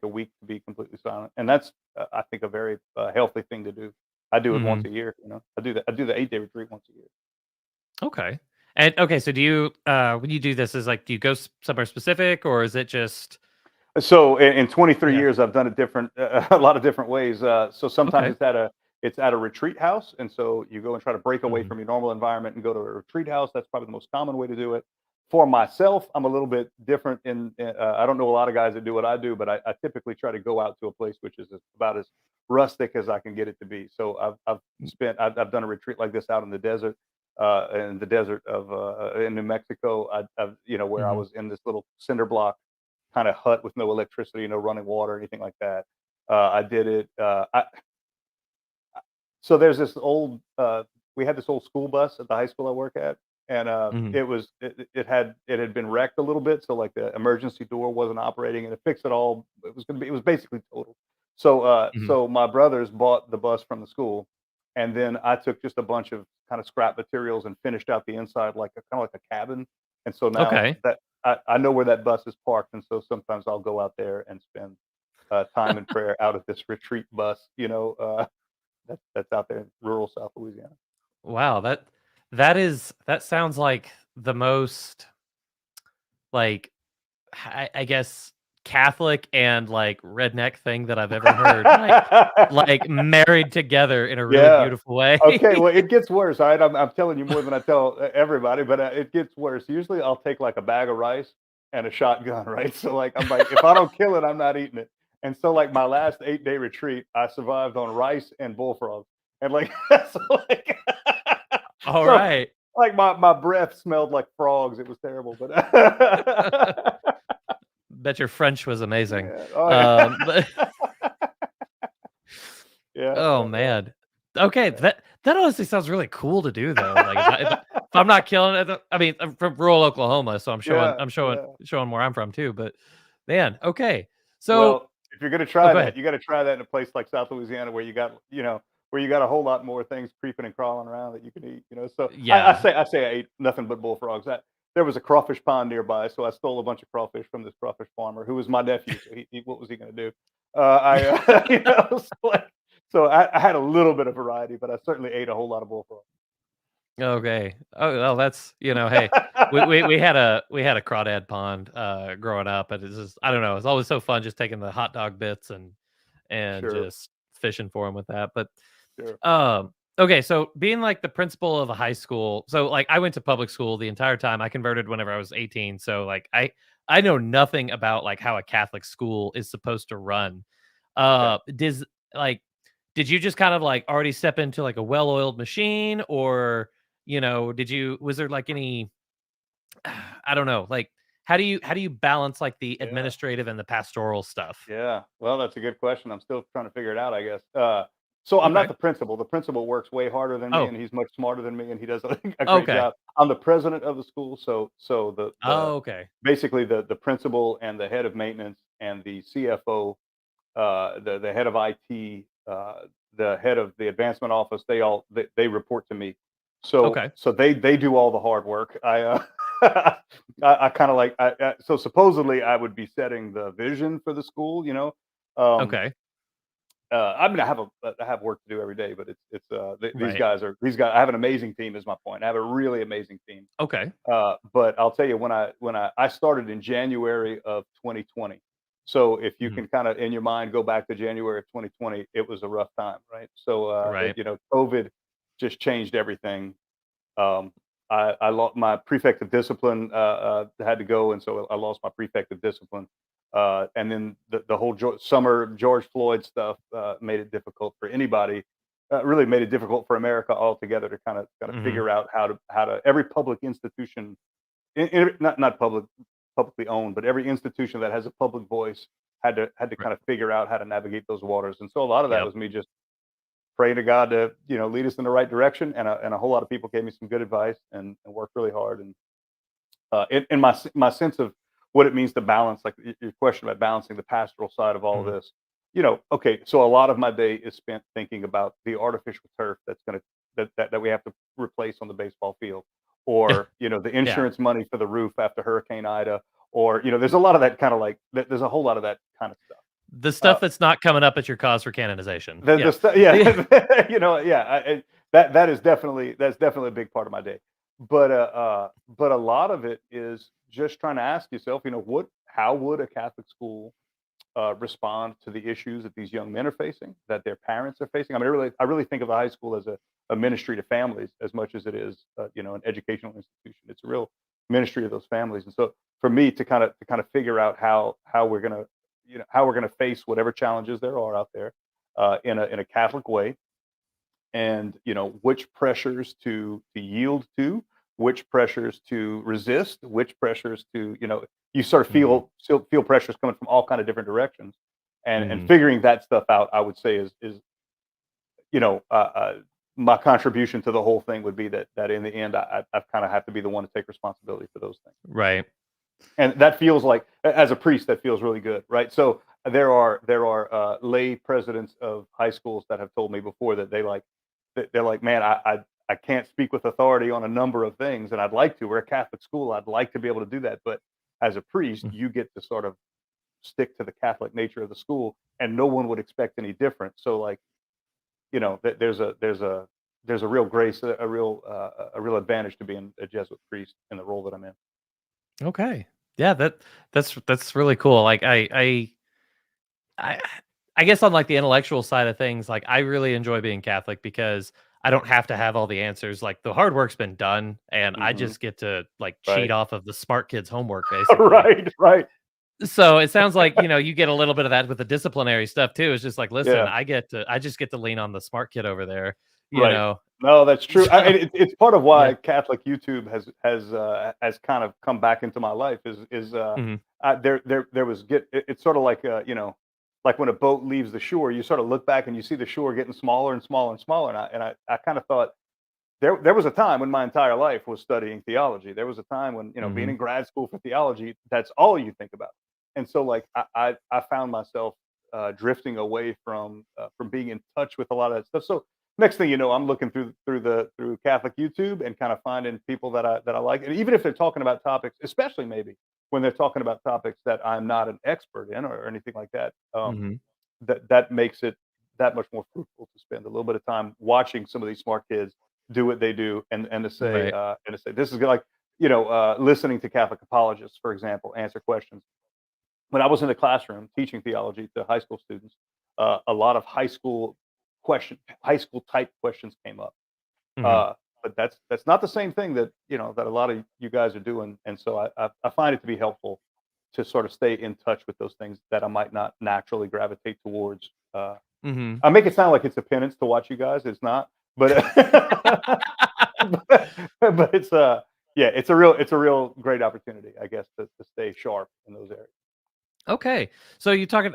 a week to be completely silent, and that's, I think, a very healthy thing to do. I do it once Mhm. a year. I do the 8 day retreat once a year. Okay. And okay, so do you when you do this, is like do you go somewhere specific or is it just So in 23 yeah. years, I've done it different, a lot of different ways. So sometimes Okay. it's at a retreat house, and so you go and try to break away Mhm. from your normal environment and go to a retreat house. That's probably the most common way to do it. For myself, I'm a little bit different. I don't know a lot of guys that do what I do, but I typically try to go out to a place which is about as rustic as I can get it to be. So I've done a retreat like this out in the desert of in New Mexico. Where I Mhm. was in this little cinder block kind of hut with no electricity, no running water, anything like that. I did it. So there's this old. We had this old school bus at the high school I work at, and Mhm. it had been wrecked a little bit, so like the emergency door wasn't operating, and to fix it all, it was basically total. Mhm. So my brothers bought the bus from the school, and then I took just a bunch of kind of scrap materials and finished out the inside like a kind of like a cabin. And so now Okay. that I know where that bus is parked, and so sometimes I'll go out there and spend time in prayer out of this retreat bus. That's out there in rural South Louisiana. Wow, that sounds like the most like I guess Catholic and like redneck thing that I've ever heard. Like married together in a really Yeah. beautiful way. Okay, well, it gets worse, alright? I'm telling you more than I tell e everybody, but, it gets worse. Usually, I'll take, like, a bag of rice and a shotgun, right? So, like, I'm like, if I don't kill it, I'm not eating it. And so, like, my last 8-day retreat, I survived on rice and bullfrogs. And, like, so, like All so, right. like, my breath smelled like frogs. It was terrible, but Bet your French was amazing. yeah. Oh, yeah. But Yeah, oh yeah, yeah, man. Okay, yeah. that honestly sounds really cool to do though. Like if I'm not killing it, I mean, I'm from rural Oklahoma, so I'm showing Yeah, I'm showing yeah. showing where I'm from too. But man, okay. So Well, if you're gonna oh, try go that, ahead. you gotta try that in a place like South Louisiana where you got a whole lot more things creeping and crawling around that you can eat. So Yeah. I say I ate nothing but bullfrogs. There was a crawfish pond nearby, so I stole a bunch of crawfish from this crawfish farmer who was my nephew. So what was he gonna do? So I had a little bit of variety, but I certainly ate a whole lot of bullfrogs. Okay. Oh, well, that's hey, we had a crawdad pond growing up, and it's just I don't know, it's always so fun just taking the hot dog bits and Sure, just fishing for them with that. But sure. Okay, so being like the principal of a high school, so like I went to public school the entire time. I converted whenever I was 18. So like I know nothing about like how a Catholic school is supposed to run. Okay. Does like did you just kind of like already step into like a well-oiled machine, or did you was there like any I don't know, like how do you balance like the Yeah. administrative and the pastoral stuff? Yeah. Well, that's a good question. I'm still trying to figure it out, I guess. So I'm not Okay. the principal. The principal works way harder than me, Oh, and he's much smarter than me, and he does a great okay. job. I'm the president of the school, so the Oh, okay. basically the principal and the head of maintenance and the CFO, the head of IT, the head of the advancement office, they report to me. Okay. So they do all the hard work. I kind of like so supposedly I would be setting the vision for the school, you know. Um, Okay. I mean, I have work to do every day, but Right. these guys. I have an amazing team. Is my point. I have a really amazing team. Okay. But I'll tell you when I started in January of 2020. So if you Mhm. can kind of in your mind go back to January of 2020, it was a rough time, right? So Right. COVID just changed everything. um, I lost my prefect of discipline, had to go, and so I lost my prefect of discipline. And then the whole summer George Floyd stuff made it difficult for anybody. Really made it difficult for America altogether to kind of Mhm. figure out how to every public institution, not publicly owned, but every institution that has a public voice had to Right. kind of figure out how to navigate those waters. And so a lot of that Yep. was me just praying to God to lead us in the right direction, and a whole lot of people gave me some good advice and worked really hard. And in my sense of what it means to balance, like your question about balancing the pastoral side of all of Mhm. this, okay, so a lot of my day is spent thinking about the artificial turf that we have to replace on the baseball field, or the Yeah. insurance money for the roof after Hurricane Ida, or there's a lot of that kind of like there's a whole lot of that kind of stuff. The Uh, stuff that's not coming up at your cause for canonization. the Yeah. stu yeah, yeah, that's definitely a big part of my day. But a lot of it is just trying to ask yourself, how would a Catholic school respond to the issues that these young men are facing, that their parents are facing? I mean, I really think of the high school as a ministry to families as much as it is, an educational institution. It's a real ministry of those families. And so for me to kind of figure out how we're gonna, how we're gonna face whatever challenges there are out there, in a Catholic way, and which pressures to yield to, which pressures to resist, which pressures to, you sort of Mhm. feel pressures coming from all kind of different directions, and Mhm. figuring that stuff out, I would say is you know my contribution to the whole thing would be that in the end I kind of have to be the one to take responsibility for those things. Right. And that feels like, as a priest, that feels really good, right? So there are lay presidents of high schools that have told me before that they're like, man, I can't speak with authority on a number of things, and I'd like to. We're a Catholic school. I'd like to be able to do that, but as a priest, Mm. you get to sort of stick to the Catholic nature of the school, and no one would expect any different. So, like, there's a real grace, a real advantage to being a Jesuit priest in the role that I'm in. Okay. Yeah, that's really cool. Like I I guess on like the intellectual side of things, like I really enjoy being Catholic because I don't have to have all the answers. Like the hard work's been done and I Hmm. just get to like cheat Right. off of the smart kids' homework basically. Right, right. So it sounds like, you get a little bit of that with the disciplinary stuff too. It's just like, listen, Yeah, I just get to lean on the smart kid over there, you right. know. No, that's true. So It's part of yeah. why Catholic YouTube has kind of come back into my life. Mhm. There was it's sort of like, like when a boat leaves the shore, you sort of look back and you see the shore getting smaller and smaller and smaller. And I kind of thought there was a time when my entire life was studying theology. There was a time when, being Mhm. in grad school for theology, that's all you think about. And so, like, I found myself drifting away from being in touch with a lot of that stuff. So next thing you know, I'm looking through Catholic YouTube and kind of finding people that I like, and even if they're talking about topics, especially maybe when they're talking about topics that I'm not an expert in, or anything like that, Mhm. that makes it that much more fruitful to spend a little bit of time watching some of these smart kids do what they do, Right. and to say this is good, like, listening to Catholic apologists, for example, answer questions. When I was in the classroom teaching theology to high school students, a lot of high school high school type questions came up. Mhm. Uh, but that's not the same thing that that a lot of you guys are doing, and so I find it to be helpful to sort of stay in touch with those things that I might not naturally gravitate towards. Mhm. I make it sound like it's a penance to watch you guys. It's not, but but it's yeah, it's a real great opportunity, I guess, to stay sharp in those areas. Okay. So you're talking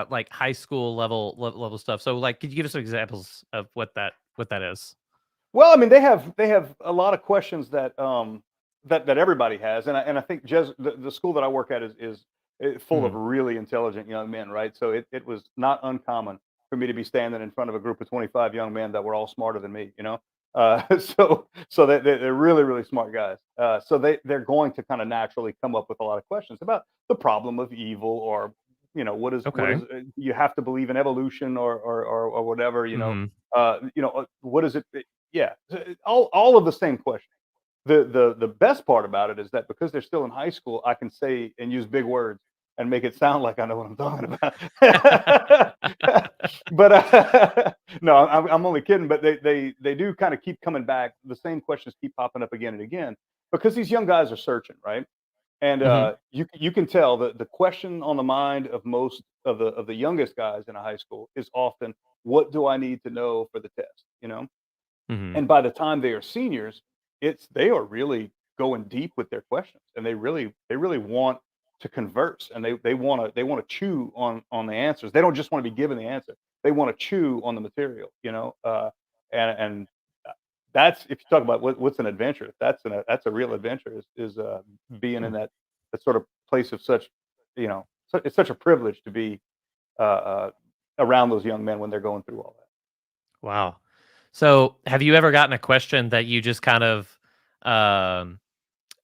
like high school level stuff. So like, could you give us some examples of what that is? Well, I mean, they have a lot of questions that that everybody has, and I think the school that I work at is full of Mhm. really intelligent young men, right? So it was not uncommon for me to be standing in front of a group of 25 young men that were all smarter than me, you know. So they're really really smart guys. So they're going to kind of naturally come up with a lot of questions about the problem of evil, or what Okay. is you have to believe in evolution, or whatever, Mhm. what is it? Yeah, all of the same questions. The best part about it is that because they're still in high school, I can say and use big words and make it sound like I know what I'm talking about. But no, I'm only kidding. But they do kind of keep coming back. The same questions keep popping up again and again because these young guys are searching, right? And Mhm. you can tell that the question on the mind of most of the youngest guys in a high school is often, what do I need to know for the test? Mhm. And by the time they are seniors, they are really going deep with their questions, and they really want to converse, and they want to chew on the answers. They don't just want to be given the answer. They want to chew on the material, and that's, if you talk about what's an adventure, that's a real adventure, is being Hmm. in that sort of place of such, it's such a privilege to be uh, uh, around those young men when they're going through all that. Wow. So have you ever gotten a question that you just kind of um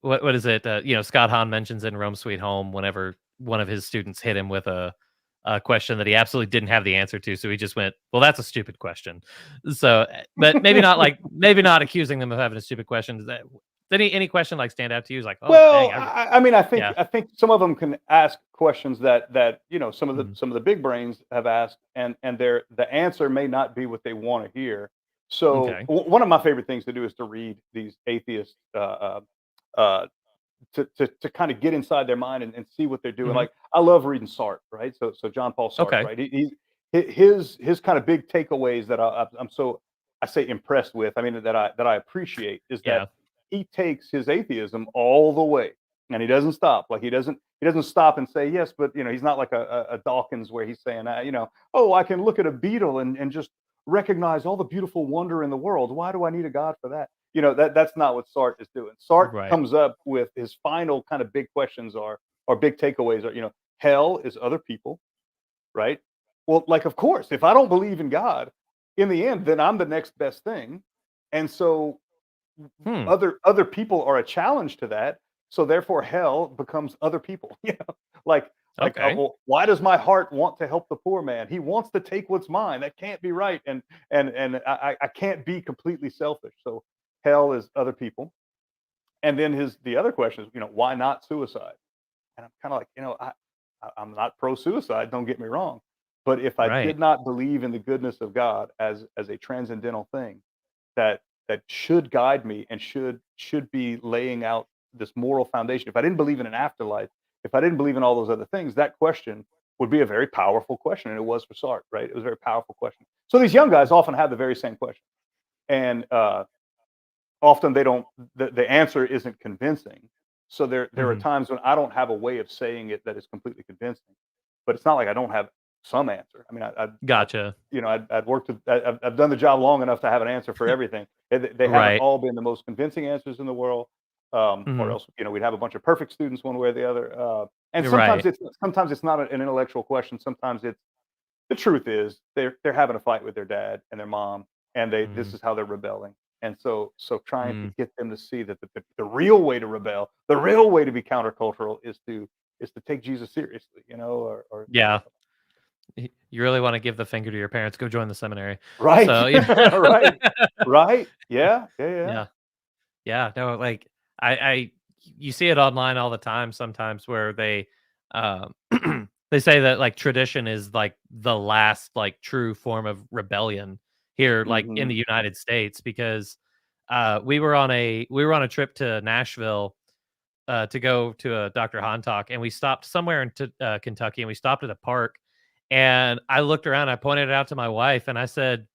what is it? Scott Hahn mentions in Rome Sweet Home whenever one of his students hit him with a question that he absolutely didn't have the answer to, so he just went, "Well, that's a stupid question." So, but maybe not accusing them of having a stupid question. Does that any question like stand out to you? Is like, "Oh, dang, Well, I mean, yeah, I think some of them can ask questions that some of the mhm, big brains have asked, and the answer may not be what they want to hear. So okay, one of my favorite things to do is to read these atheists, uh, to kind of get inside their mind and see what they're doing. mhm, Like, I love reading Sartre, right? So John Paul Sartre, okay, right? His kind of big takeaways that I'm so, I say, impressed with. I mean, that I appreciate is that yeah, he takes his atheism all the way, and he doesn't stop. Like, he doesn't stop and say yes, but he's not like a Dawkins where he's saying, oh, I can look at a beetle and just recognize all the beautiful wonder in the world. Why do I need a God for that? That's not what Sartre is doing. Sartre right, comes up with his final kind of big questions, or big takeaways, are, hell is other people, right? Well, like, of course, if I don't believe in God, in the end, then I'm the next best thing. And so hmm, other people are a challenge to that. So therefore hell becomes other people. Like, okay, well, why does my heart want to help the poor man? He wants to take what's mine. That can't be right. And I can't be completely selfish. So hell is other people. And then the other question is, why not suicide? And I'm kind of like, I'm not pro suicide, don't get me wrong. But if I right, did not believe in the goodness of God as a transcendental thing that should guide me and should be laying out this moral foundation, if I didn't believe in an afterlife, if I didn't believe in all those other things, that question would be a very powerful question. And it was for Sartre, right? It was a very powerful question. So these young guys often have the very same question. And often they don't, the answer isn't convincing. So there are mhm, times when I don't have a way of saying it that is completely convincing. But it's not like I don't have some answer. I mean, gotcha, I'd worked with, I've done the job long enough to have an answer for everything. They haven't right, all been the most convincing answers in the world, or mhm, else we'd have a bunch of perfect students one way or the other. And right, sometimes it's not an intellectual question. Sometimes it's, the truth is they're having a fight with their dad and their mom, and this mm, is how they're rebelling. And so trying to mm, get them to see that the real way to rebel, the real way to be countercultural, is to take Jesus seriously, or yeah. You really want to give the finger to your parents, go join the seminary. right. So, Right. Right. Yeah. Yeah. Yeah. yeah. Yeah, no, like, I you see it online all the time sometimes where um, they say that, like, tradition is, like, the last, like, true form of rebellion, here, like in Mhm. the United States, because we were on a trip to Nashville to go to a Dr. Hahn talk, and we stopped somewhere in Kentucky, and we stopped at a park, and I looked around, I pointed it out to my wife, and I said,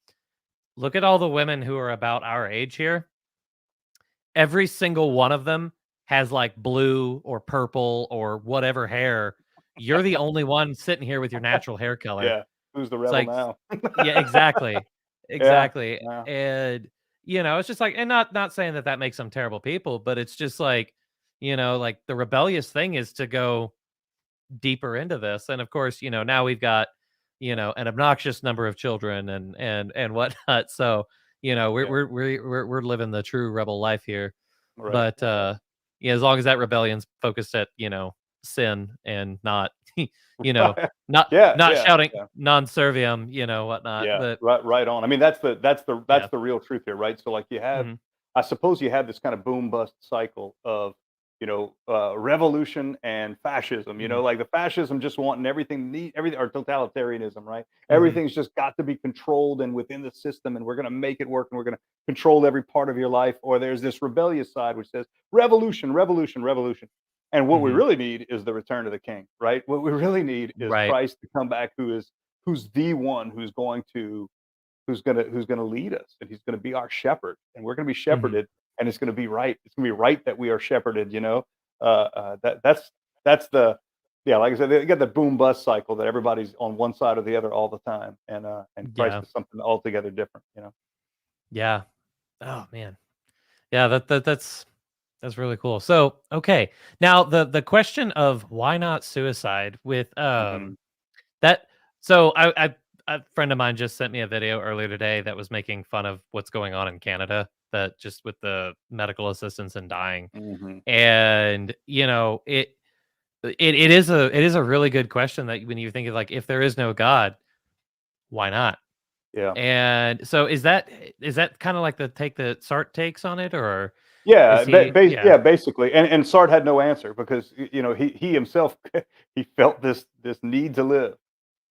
"Look at all the women who are about our age here. Every single one of them has like blue or purple or whatever hair. You're the only one sitting here with your natural hair color." Yeah. Who's the It's rebel like, now? yeah, exactly, Yeah. exactly, Yeah. and, it's just like, and not saying that that makes them terrible people, but it's just like, like the rebellious thing is to go deeper into this, and of course, now we've got, an obnoxious number of children and whatnot, so, we're Yeah. we're we're living the true rebel life here, Right. but, Right. yeah, as long as that rebellion's focused at, sin and not, you know, Right. not Yeah. not Yeah. shouting Yeah. non serviam, whatnot, Yeah, but right on. I mean, that's yeah. the real truth here, right? So like you have, Mhm, I suppose you have this kind of boom bust cycle of, revolution and fascism. mhm, Like the fascism just wanting everything neat, everything, or totalitarianism, right? mhm, Everything's just got to be controlled and within the system, and we're going to make it work, and we're going to control every part of your life. Or there's this rebellious side which says revolution, revolution, revolution. And what we mhm. really need is the return of the king, right? What we really need is Right. Christ to come back, who's the one who's going to lead us, and he's going to be our shepherd, and we're going to be Mhm. shepherded, and it's going to be right. It's going to be right that we are shepherded. That's the, yeah, like I said, they got the boom bust cycle that everybody's on one side or the other all the time, and Christ Yeah. is something altogether different. Yeah. Oh, man. Yeah, that's really cool. So, okay. Now the question of why not suicide with, Hmm. that so a friend of mine just sent me a video earlier today that was making fun of what's going on in Canada, that just with the medical assistance and dying. Hmm. And, it is a really good question that when you think of, like, if there is no God, why not? Yeah. And so is that kinda like the take that Sartre takes on it, or Yeah, is he yeah. yeah, basically, and Sartre had no answer because he himself he felt this need to live,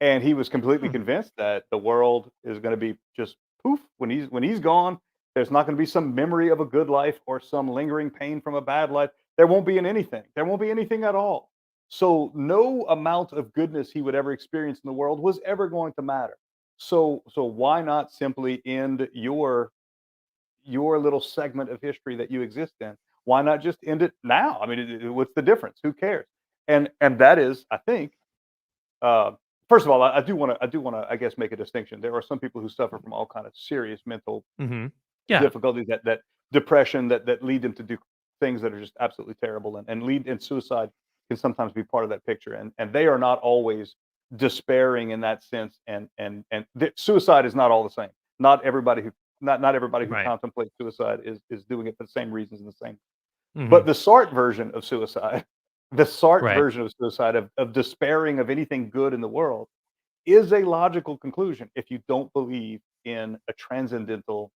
and he was completely Hmm, convinced that the world is going to be just poof when he's gone. There's not going to be some memory of a good life or some lingering pain from a bad life. There won't be anything. There won't be anything at all. So no amount of goodness he would ever experience in the world was ever going to matter. So why not simply end your little segment of history that you exist in? Why not just end it now? I mean, what's the difference? Who cares? And that is, I think, uh, first of all, I do want to, I guess, make a distinction. There are some people who suffer from all kind of serious mental mhm. Yeah, difficulties, that depression, that lead them to do things that are just absolutely terrible, and suicide can sometimes be part of that picture, and they are not always despairing in that sense, and suicide is not all the same. Not everybody who not everybody who right. contemplates suicide is doing it for the same reasons and the same. But Mhm, the Sartre version of suicide, the Sartre right. version of suicide, of despairing of anything good in the world, is a logical conclusion if you don't believe in a transcendental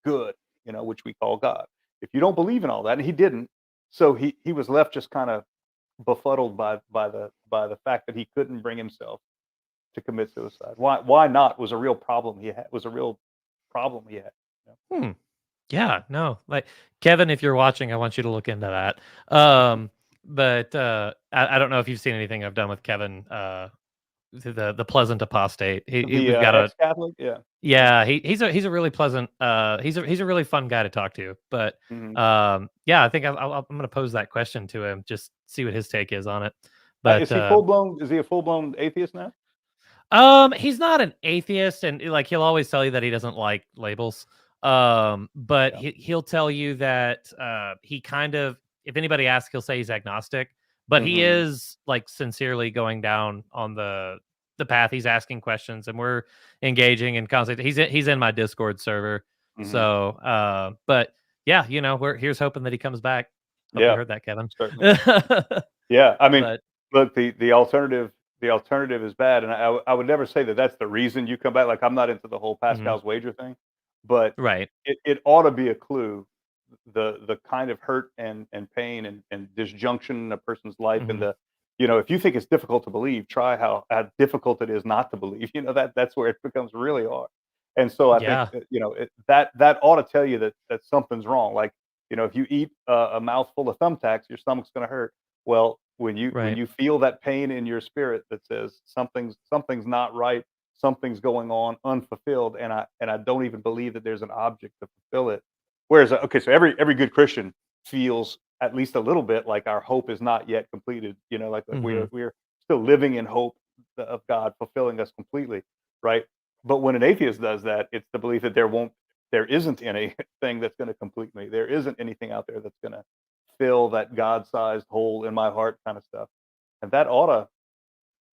good, which we call God. If you don't believe in all that, and he didn't, so he was left just kind of befuddled by the fact that he couldn't bring himself to commit suicide. Why not was a real problem he had. Was a real problem he had. You Hmm. Yeah, no, like, Kevin, if you're watching, I want you to look into that. But, I don't know if you've seen anything I've done with Kevin, the pleasant apostate. The We've got a ex-Catholic, yeah. yeah, he's a really pleasant, he's a really fun guy to talk to, but, Hmm. yeah, I think I'm gonna pose that question to him, just see what his take is on it. Is But, he full blown? Is he a full blown atheist now? he's not an atheist, and like he'll always tell you that he doesn't like labels. But Yeah. he'll tell you that he kind of, if anybody asks, he'll say he's agnostic, but he Hmm. is like sincerely going down on the path. He's asking questions, and we're engaging in concept. He's in my Discord server, Hmm. so but yeah, we're here's hoping that he comes back. Hope you Yeah, heard that, Kevin. certainly. Yeah, I mean, But look, the alternative is bad, and I would never say that that's the reason you come back. Like, I'm not into the whole mhm, Pascal's wager thing, but right. it ought to be a clue, the kind of hurt and pain and disjunction in a person's life, and Mhm, if you think it's difficult to believe, try how difficult it is not to believe. That's where it becomes really hard. And so I think Yeah. that ought to tell you that something's wrong. Like, if you eat a mouthful of thumbtacks, your stomach's going to hurt. Well, when Right. you feel that pain in your spirit that says something's not right, something's going on unfulfilled, and I don't even believe that there's an object to fulfill it. Whereas, okay, so every good Christian feels at least a little bit like our hope is not yet completed. Like that Hmm. we're still living in hope of God fulfilling us completely, right? But when an atheist does that, it's the belief that there isn't anything that's going to complete me. There isn't anything out there that's going to fill that God-sized hole in my heart, kind of stuff. And that ought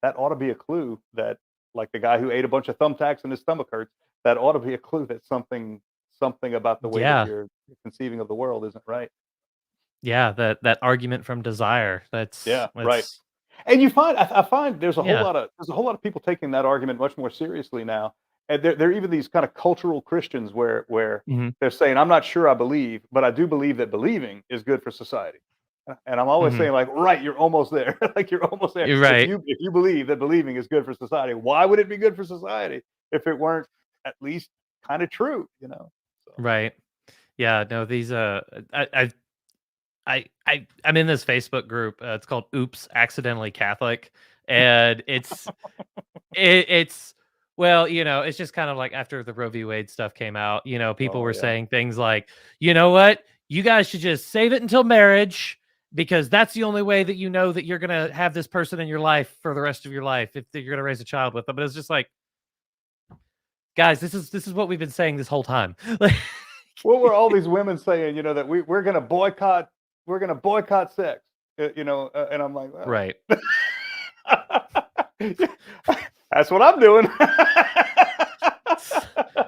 to be a clue that, like the guy who ate a bunch of thumbtacks and his stomach hurts, that ought to be a clue that something about the way that Yeah. you're conceiving of the world isn't right. Yeah. That argument from desire. That's Yeah, right. that's And I find yeah. there's a whole lot of people taking that argument much more seriously now. And there are even these kind of cultural Christians where Hmm. they're saying, "I'm not sure I believe, but I do believe that believing is good for society." And I'm always Hmm. saying, like, right, you're almost there. Like, you're almost there. You're If right. you believe that believing is good for society, why would it be good for society if it weren't at least kind of true? So Right. Yeah. No, these I'm in this Facebook group. It's called "Oops, Accidentally Catholic," and it's well, it's just kind of like after the Roe v. Wade stuff came out. People oh were yeah. saying things like, "You know what? You guys should just save it until marriage." Because that's the only way that you know that you're gonna have this person in your life for the rest of your life if you're gonna raise a child with them. But it's just like, guys, this is what we've been saying this whole time. Like, What were all these women saying? That we're going to boycott sex. And I'm like, well, right? that's what I'm doing.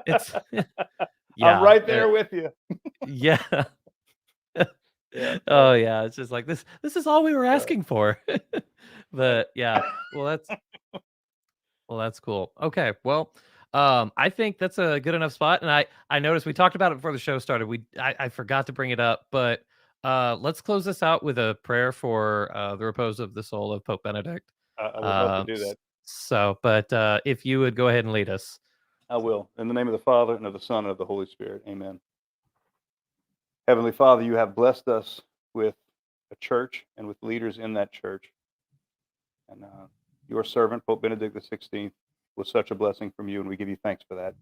It's I'm yeah, right there with you. yeah. Yeah, Oh yeah, it's just like this is all we were right, asking for. right. But yeah, well that's cool. Okay. Well, I think that's a good enough spot. And I noticed we talked about it before the show started. I forgot to bring it up, but let's close this out with a prayer for the repose of the soul of Pope Benedict. I would love to do S that. so, but if you would go ahead and lead us. I will. In the name of the Father and of the Son and of the Holy Spirit. Amen. Heavenly Father, you have blessed us with a church and with leaders in that church. And your servant, Pope Benedict XVI, was such a blessing from you, and we give you thanks for that.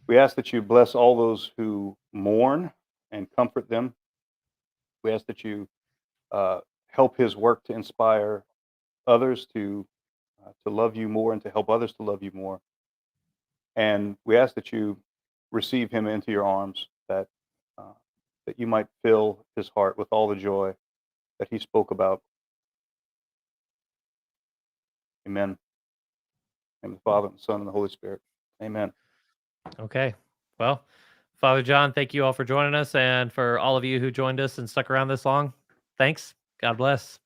We ask that you bless all those who mourn and comfort them. We ask that you help his work to inspire others to love you more and to help others to love you more. And we ask that you receive him into your arms, uh, that you might fill his heart with all the joy that he spoke about. Amen. In the name of the Father and the Son and the Holy Spirit. Amen. Okay. Well, Father John, thank you all for joining us, and for all of you who joined us and stuck around this long. Thanks. God bless.